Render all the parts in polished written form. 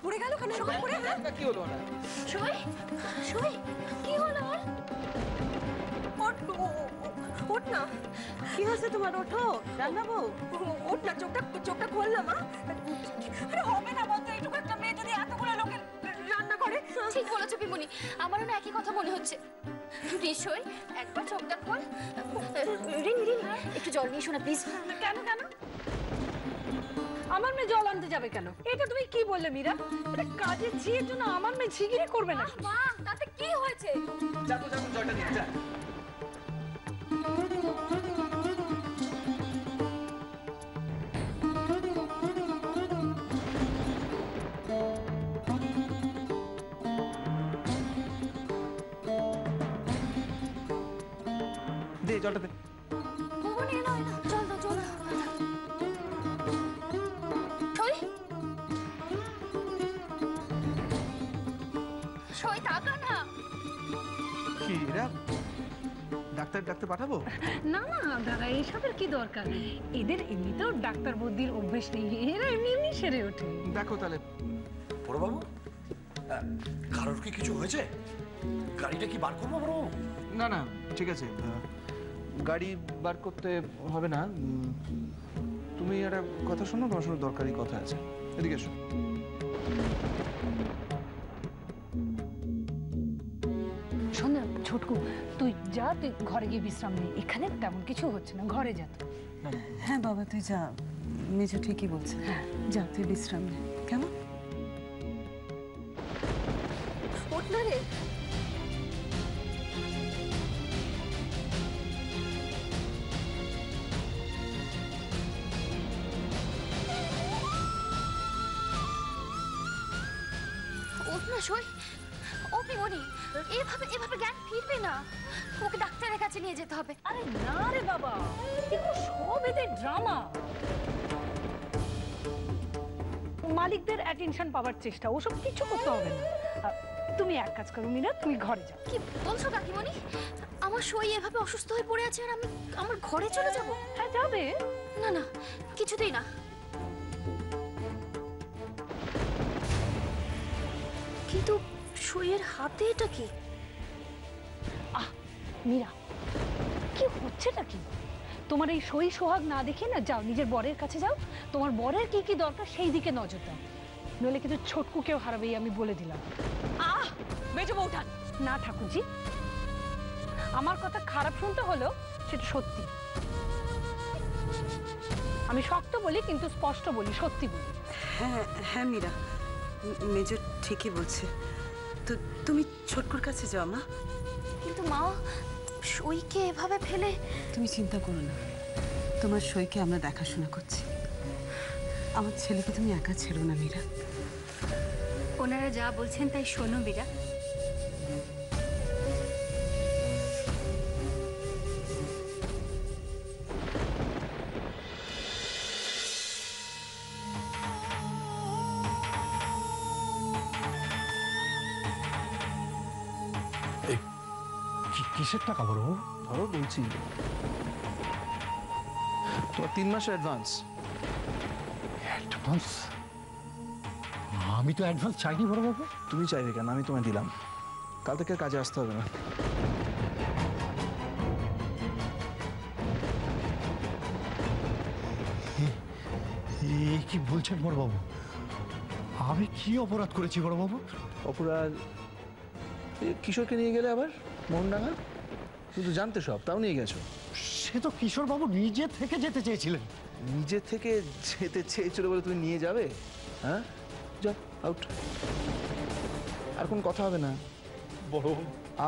পড়ে গেল কেন এরকম করে? কি হলো না? সই সই কি হলো? ওঠ না। কি হয়েছে তোমার? ওঠো রান্নাবো। ওঠ না, চোখটা খোল না মা। আরে হবে না বলতো, এইটুকু একটা মেয়ে যদি এতগুলো লোকের রান্না করে। ঠিক বলেছো পিমনি, আমারও না একই কথা মনে হচ্ছে। নিশ্চয়ই একবার চোখটা খোল। রিনি রিনি একটু জল নিয়ে শোনা প্লিজ। কেন কেন আমার মেয়ে জল আনতে যাবে কেন? এটা তুমি কি বললে মীরা? এটা কাজের ঝিয়ের জন্য আমার মেয়ে ঝিগিরি করবে না? মা তাতে কি হয়েছে? যা তো জলটা নিয়ে যা। দে জলটা দে। পিমনি এনো এনো জল দাও জল দাও। সই সই তাকা না। কি এরা ডাক্তার পাঠাবো? না না দাদা, এইসবের কি দরকার? এদের এমনিতেও ডাক্তার বুদ্ধির অভ্যেস নেই, এরা এমনি এমনি সেরে ওঠে। দেখো তাহলে। বড়বাবু, কারোর কি কিছু হয়েছে? গাড়িটা কি বার করবো বড়বাবু? না না ঠিক আছে, গাড়ি বার করতে হবে না। তুমি একটা কথা শোনো, তোমার সঙ্গে দরকারি কথা আছে, এদিকে এসো। শোন না ছোটকু, তুই যা, তুই ঘরে গিয়ে বিশ্রাম নে। এখানে তেমন কিছু হচ্ছে না, ঘরে যা তুই। হ্যাঁ বাবা তুই যা, মেজো ঠিকই বলছে। যা তুই বিশ্রাম নে। কেমন? ওঠ না রে। ওঠ না সই। ও পিমনি এভাবে জ্ঞান ফিরবে না, ওকে ডাক্তারের কাছে নিয়ে যেতে হবে। আরে না রে বাবা, এগুলো সব এদের ড্রামা। মালিকদের অ্যাটেনশন পাওয়ার চেষ্টা, ওসব কিছু করতে হবে না। তুমি এক কাজ করো মীরা, তুমি ঘরে যাও। কি বলছো কাকিমণি? আমার সই এভাবে অসুস্থ হয়ে পড়ে আছে আর আমি আমার ঘরে চলে যাব? হ্যাঁ যাবে। না না কিছুতেই না। কিন্তু সইয়ের হাতে এটা কি? মীরা কি হচ্ছেটা কি? তোমার এই সই সোহাগ না দেখে না, যাও নিজের বরের কাছে যাও, তোমার বরের কি কি দরকার সেই দিকে নজর দাও, নইলে কিন্তু ছোটকুকেও হারাবেই, আমি বলে দিলাম। মেজো বউঠান। না ঠাকুরজি, আমার কথা খারাপ শুনতে হলো, সেটা সত্যি। আমি শক্ত বলি কিন্তু স্পষ্ট বলি, সত্যি বলি। হ্যাঁ হ্যাঁ মীরা, মেজো ঠিকই বলছে। তো তুমি ছোটকুর কাছে যাও মা। কিন্তু মা সইকে এভাবে ফেলে। তুমি চিন্তা করো না, তোমার সইকে আমরা দেখাশোনা করছি। আমার ছেলেকে তুমি একা ছেড়ো না মীরা। ওনারা যা বলছেন তাই শোনো মীরা। কিসের টাকা বড়বাবু? ধরো বলছি, তোমার 3 মাসের অ্যাডভান্স। অ্যাডভান্স? আমি তো অ্যাডভান্স চাইনি বড়বাবু। তুমি চাইবে কেন? আমি তোমায় দিলাম, কাল থেকে কাজে আসতে হবে না। কি বলছেন বড়বাবু? আমি কি অপরাধ করেছি বড়বাবু? অপরাধ? কিশোরকে নিয়ে গেলে আবার মোহনডাঙ্গা, শুধু জানতে সব, তাও নিয়ে গেছো। সে তো কিশোরবাবু নিজে থেকে যেতে চেয়েছিলেন। নিজে থেকে যেতে চেয়েছিল বলে তুমি নিয়ে যাবে? হ্যাঁ যাও, আউট। আর কোনো কথা হবে না,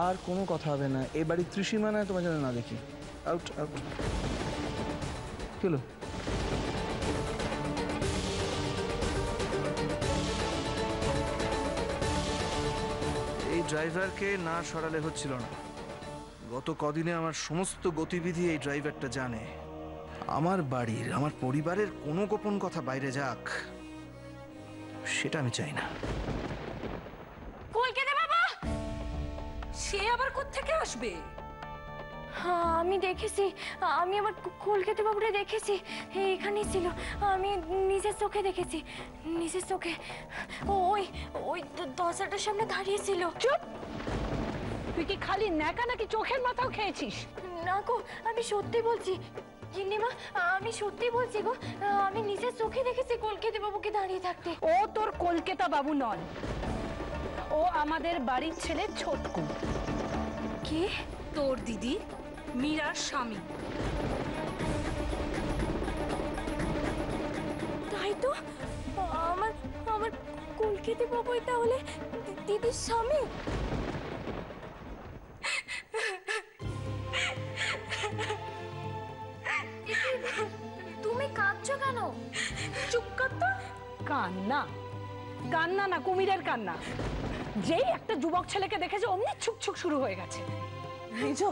আর কোনো কথা হবে না। এ বাড়ির ত্রিসীমানায় তোমার যেন না দেখি। Out out. কি হলো? এই ড্রাইভারকে না সরালে হচ্ছিল না। গত কদিনে আমার সমস্ত গতিবিধি এই ড্রাইভারটা জানে। আমার বাড়ির, আমার পরিবারের কোনো গোপন কথা বাইরে যাক, সেটা আমি চাই না। কই গেলে বাবা? সে আবার কোত্থেকে আসবে? হ্যাঁ আমি দেখেছি, আমি আমার কলকাতা বাবুরে দেখেছি, এখানেই ছিল, আমি নিজের চোখে দেখেছি, নিজের চোখে। ওই ওই দরজাটার সামনে দাঁড়িয়েছিল। চুপ! তুই কি খালি ন্যাকা নাকি চোখের মাথাও খেয়েছিস? না গো, আমি সত্যি বলছি গিন্নিমা, আমি সত্যি বলছি গো, আমি নিজের চোখে দেখেছি কলকাতা বাবুকে দাঁড়িয়ে থাকতে। ও তোর কলকাতা বাবু নন, ও আমাদের বাড়ির ছেলে ছোটকু। কে? তোর দিদি মীরার স্বামী। তাই তো, আমার আমার কলকাতা বাবুই তাহলে দিদির স্বামী। তুমি কাঁদছো কেন? চুপ কর তো। কান্না? কান্না না, কুমিরের কান্না। যেই একটা যুবক ছেলেকে দেখেছে অমনি ছুকছুক শুরু হয়ে গেছে। মেজো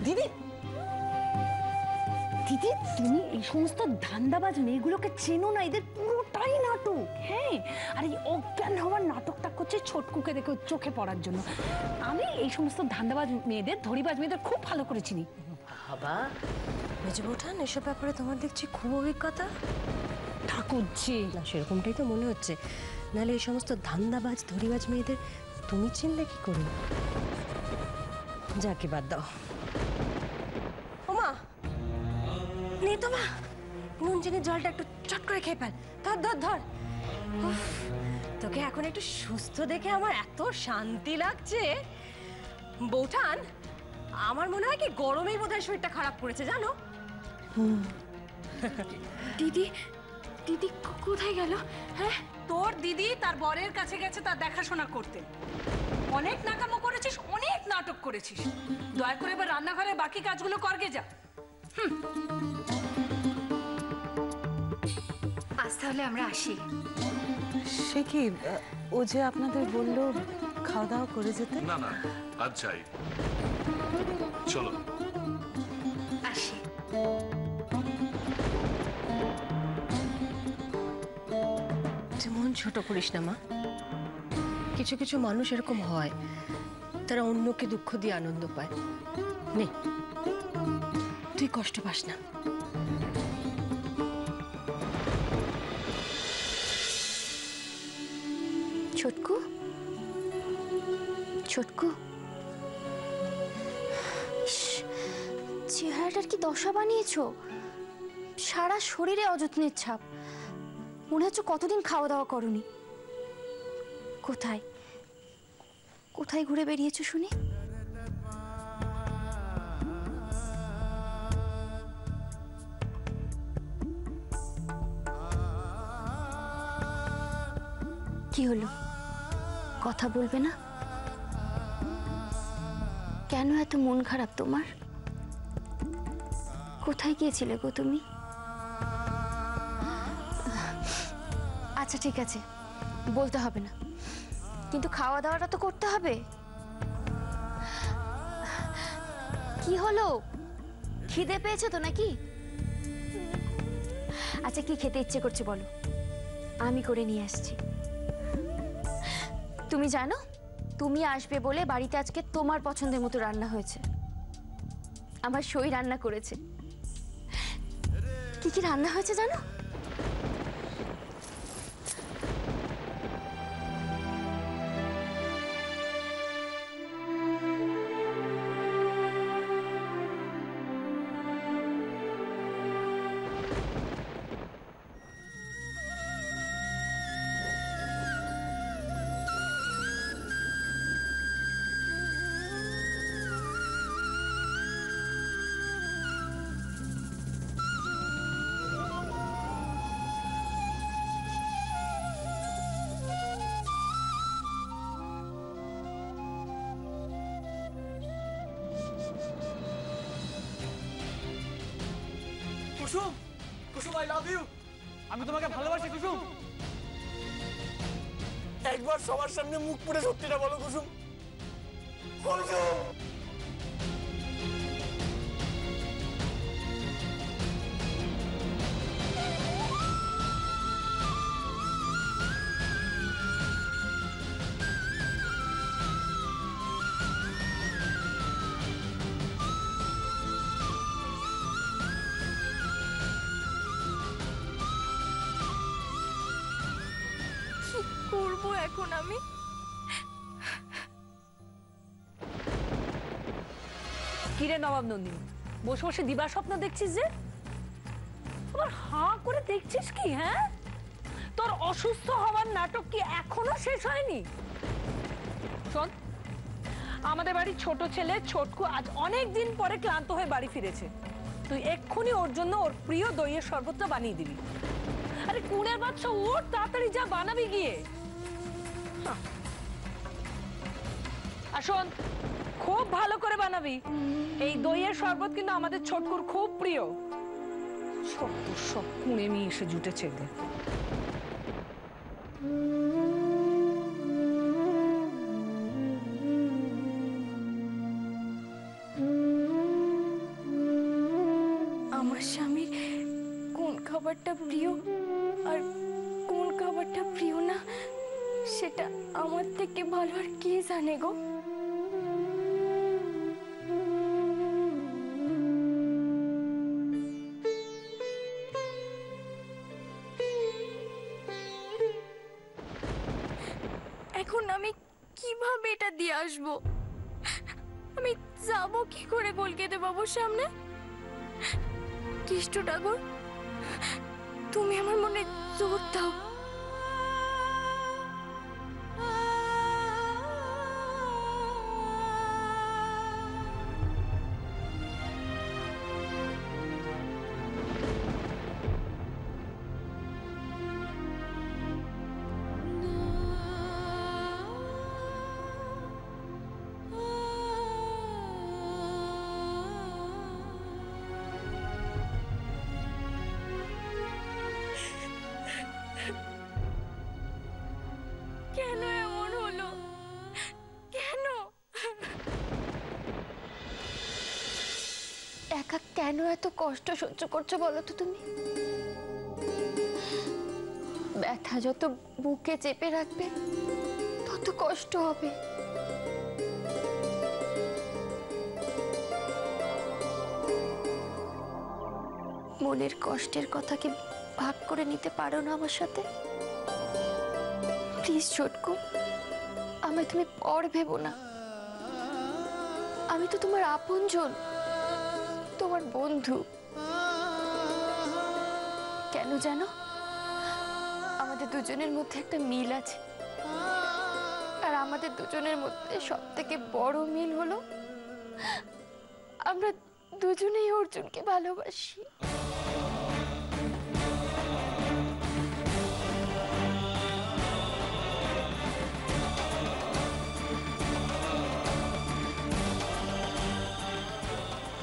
দিদি, দিদি তুমি এই সমস্ত ধান্দাবাজ মেয়েগুলোকে চেনো না, এদের পুরোটাই নাটক। হ্যাঁ, আর এই অজ্ঞান হওয়ার নাটকটা করছে ছোটকুকে দেখে চোখে পড়ার জন্য। আমি এই সমস্ত ধান্দাবাজ মেয়েদের, ধড়িবাজ মেয়েদের খুব ভালো করে চিনি। বাবা মেজো বৌঠান, এসব ব্যাপারে তোমার দেখছি খুব অভিজ্ঞতা। ঠাকুরজি, না সেরকমটাই তো মনে হচ্ছে, নাহলে এই সমস্ত ধান্দাবাজ ধরিবাজ মেয়েদের তুমি চিনলে কি করে? যাকে বাদ দাও। ওমা নে তো মা, নুন চিনির জলটা একটু চট করে খেয়ে ফেল। ধর ধর ধর। উফ, তোকে এখন একটু সুস্থ দেখে আমার এত শান্তি লাগছে। বৌঠান, আমার মনে হয় কি গরমেই বোধহয় শরীরটা খারাপ করেছে জানো। দিদি, দিদি কোথায় গেল? হ্যাঁ, তোর দিদি তার বরের কাছে গেছে তার দেখাশোনা করতে। অনেক নাকামো করেছিস, অনেক নাটক করেছিস। দয়া করে এবার রান্নাঘরে বাকি কাজগুলো করগে যা। আজ তাহলে আমরা আসি। সে কি ও যে আপনাদের বললো খাওয়া দাওয়া করে যেতে? না না, আজ যাই, চলো। আসি। তুই মন ছোট করিস না মা। কিছু কিছু মানুষ এরকম হয়, তারা অন্যকে দুঃখ দিয়ে আনন্দ পায়। নে, তুই কষ্ট পাস না। ছোটকু, ছোটকু, ইস, চেহারাটার কি দশা বানিয়েছো? সারা শরীরে অযত্নের ছাপ। মনে হচ্ছে কতদিন খাওয়া দাওয়া করনি। কোথায় কোথায় ঘুরে বেরিয়েছো শুনি? কি হলো, কথা বলবে না? কেন এত মন খারাপ তোমার? কোথায় গিয়েছিলে গো তুমি? আচ্ছা ঠিক আছে, বলতে হবে না, কিন্তু খাওয়া দাওয়াটা তো করতে হবে। কি হলো, খিদে পেয়েছে তো নাকি? আচ্ছা কি খেতে ইচ্ছে করছে বলো, আমি করে নিয়ে আসছি। তুমি জানো, তুমি আসবে বলে বাড়িতে আজকে তোমার পছন্দের মতো রান্না হয়েছে। আমার সই রান্না করেছে। কি কি রান্না হয়েছে জানো? কুসুম, কুসুম আই লাভ ইউ। আমি তোমাকে ভালোবাসি কুসুম। একবার সবার সামনে মুখ পুড়ে সত্যিটা বলো কুসুম। কুসুম করব এখন আমি? কিরে নবাব নন্দিনী, বসে বসে দিবা স্বপ্ন দেখছিস যে? আবার হাঁ করে দেখছিস কি? হ্যাঁ, তোর অসুস্থ হওয়ার নাটক কি এখনো শেষ হয়নি? শোন, আমাদের বাড়ির ছোট ছেলে ছোটকু আজ অনেক দিন পরে ক্লান্ত হয়ে বাড়ি ফিরেছে। তুই এক্ষুনি ওর জন্য ওর প্রিয় দইয়ের শরবতটা বানিয়ে দিবি। আরে কুড়ের বাচ্চা, ওর তাড়াতাড়ি যা বানাবি গিয়ে। আর শোন, খুব ভালো করে বানাবি। এই দইয়ের শরবত কিন্তু আমাদের ছোটকুর খুব প্রিয়। সব কুঁড়ে নিয়ে এসে জুটেছে এদের। আমার স্বামীর কোন খাবারটা প্রিয় আর কোন খাবারটা প্রিয় না, সেটা আমার থেকে ভালো আর কে জানে গো? এখন আমি কিভাবে এটা দিয়ে আসবো? আমি যাবো কি করে কলকাতা বাবুর সামনে? কৃষ্ণ ঠাকুর, তুমি আমার মনে জোর দাও। কেন এমন হলো? কেন? একা কেন এত কষ্ট সহ্য করছো বলো তো তুমি? ব্যথা যত বুকে চেপে রাখবে তত কষ্ট হবে। মনের কষ্টের কথা কি ভাগ করে নিতে পারো না আমার সাথে? প্লিজ ছোটকু, আমায় তুমি পর ভেবো না। আমি তো তোমার আপনজন, তোমার বন্ধু। কেন জানো, আমাদের দুজনের মধ্যে একটা মিল আছে, আর আমাদের দুজনের মধ্যে সব থেকে বড় মিল হলো আমরা দুজনেই অর্জুনকে ভালোবাসি।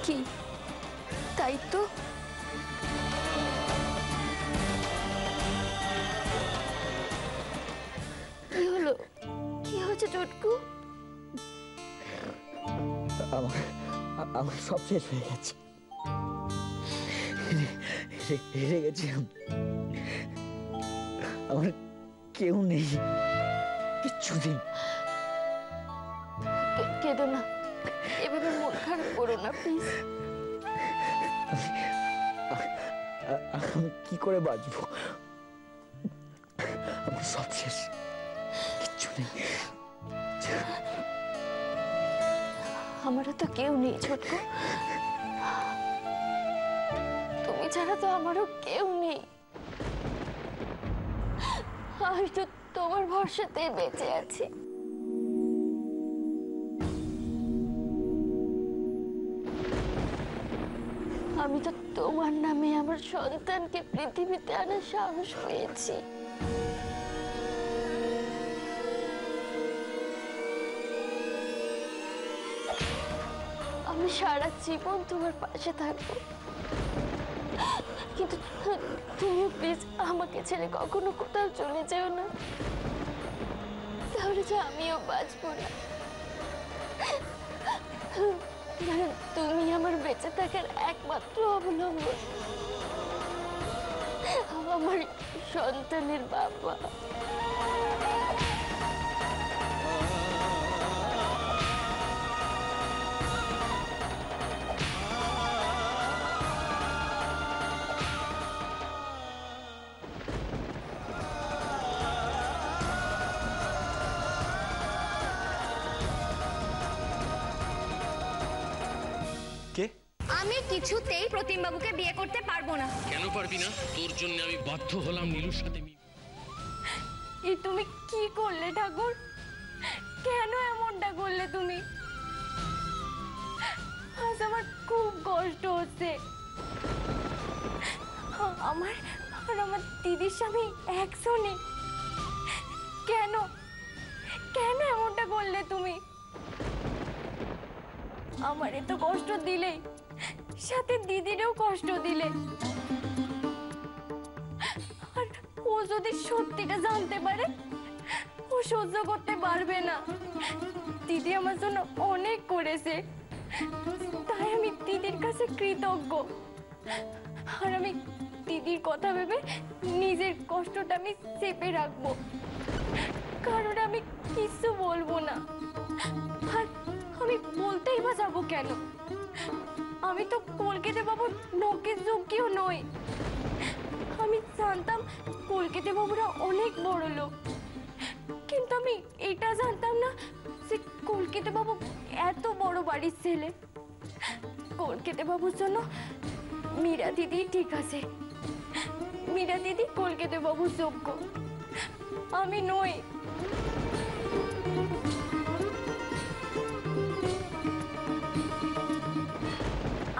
কি তাই তো? কি হলো? কি হচ্ছে চটকু? আমার সব শেষ হয়ে গেছে। হেরে গেছি। আমার কেউ নেই, কিচ্ছু নেই। কেঁদো না, এভাবে মন খারাপ করো না প্লিজ। আমি কি করে বাঁচবো? আমার সব শেষ, কিচ্ছু নেই। আমারও তো কেউ নেই ছোটকু, তুমি ছাড়া তো আমারও কেউ নেই। আমি তো তোমার ভরসাতেই বেঁচে আছি। আমি তো তোমার নামে আমার সন্তানকে পৃথিবীতে আনার সাহস পেয়েছি। আমি সারা জীবন তোমার পাশে থাকবো, কিন্তু তুমিও প্লিজ আমাকে ছেড়ে কখনো কোথাও চলে যেও না, তাহলে যে আমিও বাঁচবো না। কারণ তুমি আমার বেঁচে থাকার একমাত্র অবলম্বন, আমার সন্তানের বাবা। কিছুতেই প্রতিম বাবুকে বিয়ে করতে পারবো না। কেন পারবি না? তোর জন্য আমি বাধ্য হলাম নীলুর সাথে এই তুমি কি করলে ঠাকুর? কেন এমনটা করলে তুমি? আজ আমার খুব কষ্ট হচ্ছে। আমার আর আমার দিদির স্বামী একসঙ্গে। কেন কেন এমনটা করলে তুমি? আমার এত কষ্ট দিলে, সাথে দিদিরও কষ্ট দিলে। আর ও যদি সত্যিটা জানতে পারে, ও সহ্য করতে পারবে না। দিদি আমার জন্য অনেক করেছে, তাই আমি দিদির কাছে কৃতজ্ঞ। আর আমি দিদির কথা ভেবে নিজের কষ্টটা আমি চেপে রাখবো, কারণ আমি কিছু বলবো না। আর আমি বলতেই বা যাবো কেন? আমি তো কলকাতা বাবুর নখের যোগ্যও নই। আমি জানতাম কলকাতা বাবুরা অনেক বড় লোক, কিন্তু আমি এটা জানতাম না যে কলকাতা বাবু এত বড় বাড়ির ছেলে। কলকাতা বাবুর জন্য মীরা দিদি ঠিক আছে। মীরা দিদি কলকাতা বাবুর যোগ্য, আমি নই।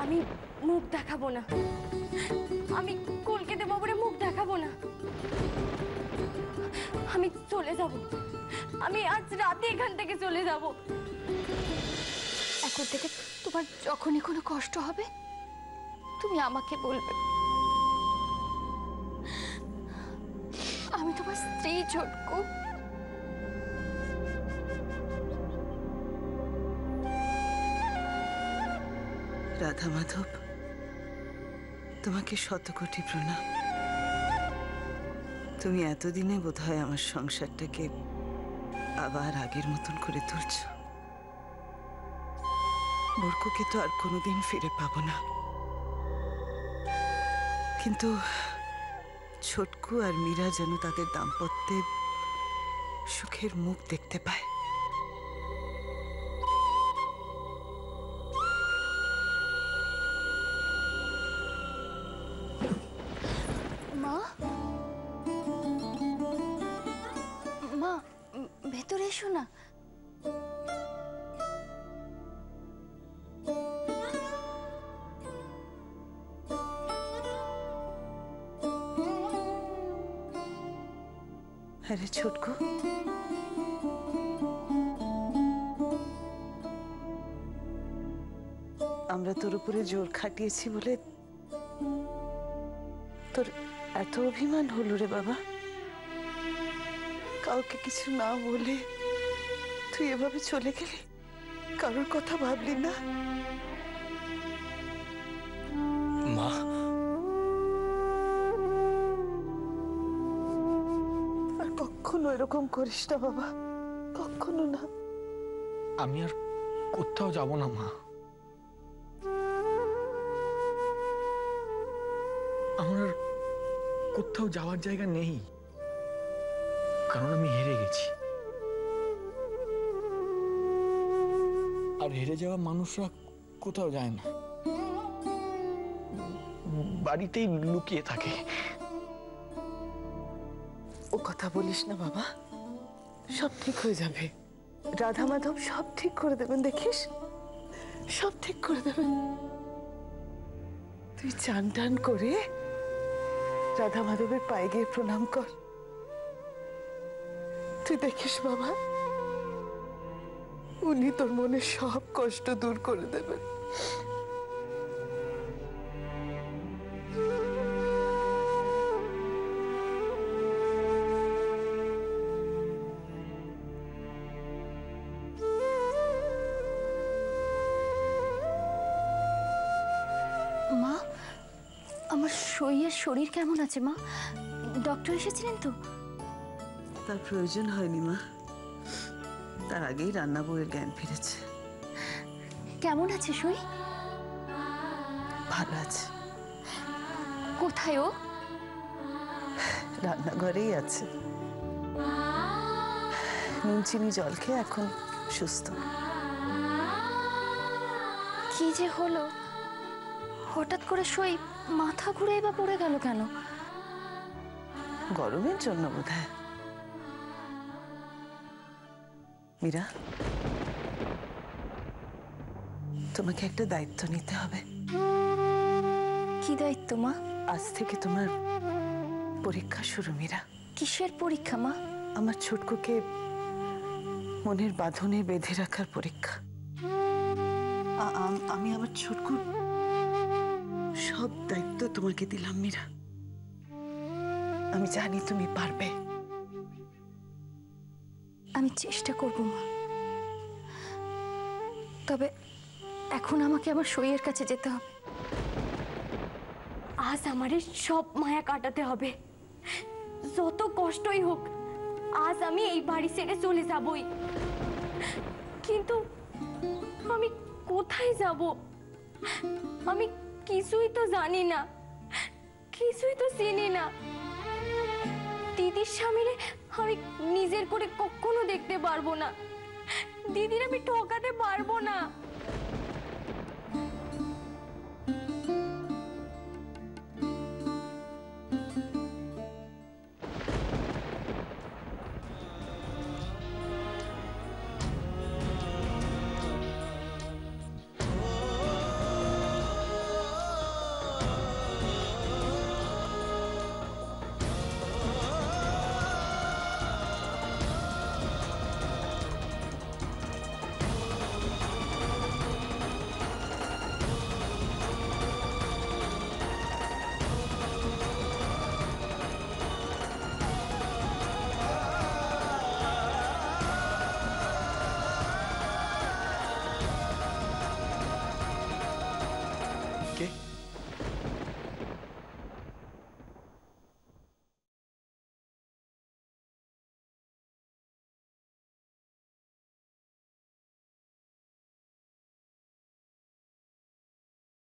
আমি মুখ দেখাবো না, আমি কলকাতা বাবুরে মুখ দেখাবো না। আমি চলে যাব, আমি আজ রাতে এখান থেকে চলে যাব। এখন থেকে তোমার যখনই কোনো কষ্ট হবে তুমি আমাকে বলবে। আমি তোমার স্ত্রী ছোটকু। রাধা মাধব, তোমাকে শত কোটি প্রণাম। তুমি এতদিনে বোধহয় আমার সংসারটাকে আবার আগের মতন করে তুলছ। বরকুকে তো আর কোনোদিন ফিরে পাবো না, কিন্তু ছোটকু আর মীরা যেন তাদের দাম্পত্যে সুখের মুখ দেখতে পায়। মা, মা ভেতরে এসো না। আরে ছোটকু, আমরা তোর উপরে জোর খাটিয়েছি বলে তোর এত অভিমান হলো রে বাবা? কাউকে কিছু না বলে তুই এভাবে চলে গেলি, কারোর কথা ভাবলি না? মা, আর কখনো এরকম করিস না বাবা, কখনো না। আমি আর কোথাও যাব না মা। আমার আর কোথাও যাওয়ার জায়গা নেই, কারণ আমি হেরে গেছি। আর হেরে যাওয়া মানুষরা কোথাও যায় না, বাড়িতেই লুকিয়ে থাকে। ও কথা বলিস না বাবা, সব ঠিক হয়ে যাবে। রাধা মাধব সব ঠিক করে দেবেন, দেখিস, সব ঠিক করে দেবেন। তুই চান টান করে রাধা মাধবের পায়ে গিয়ে প্রণাম কর। তুই দেখিস বাবা, উনি তোর মনে সব কষ্ট দূর করে দেবেন। মা, আমার সইয়ের শরীর কেমন আছে মা? ডক্টর এসেছিলেন তো? তার প্রয়োজন হয়নি মা, তার আগেই রান্না বউয়ের জ্ঞান ফিরেছে। কেমন আছে সই? ভালো আছে। কোথায় ও? রান্নাঘরেই আছে, নুন চিনি জল খেয়ে এখন সুস্থ। কি যে হলো? হঠাৎ করে সই মাথা ঘুরে বা পড়ে গেল কেন? গরমের জন্য বোধহয়। মীরা, তোমাকে একটা দায়িত্ব নিতে হবে। কি দায়িত্ব মা? আজ থেকে তোমার পরীক্ষা শুরু মীরা। কিসের পরীক্ষা মা? আমার ছোটকুকে মনের বাঁধনে বেঁধে রাখার পরীক্ষা। আমি আমার ছোটকুর সব দায়িত্ব তোমাকে দিলাম মীরা। আমি জানি তুমি পারবে। আমি চেষ্টা করব মা, তবে এখন আমাকে আমার সইয়ের কাছে যেতে হবে। আজ আমারে সব মায়া কাটাতে হবে, যত কষ্টই হোক। আজ আমি এই বাড়ি ছেড়ে চলে যাবই, কিন্তু আমি কোথায় যাব? আমি কিছুই তো জানি না, কিছুই তো চিনি না। দিদির স্বামীরে আমি নিজের করে কখনো দেখতে পারবো না, দিদির আমি ঠকাতে পারবো না।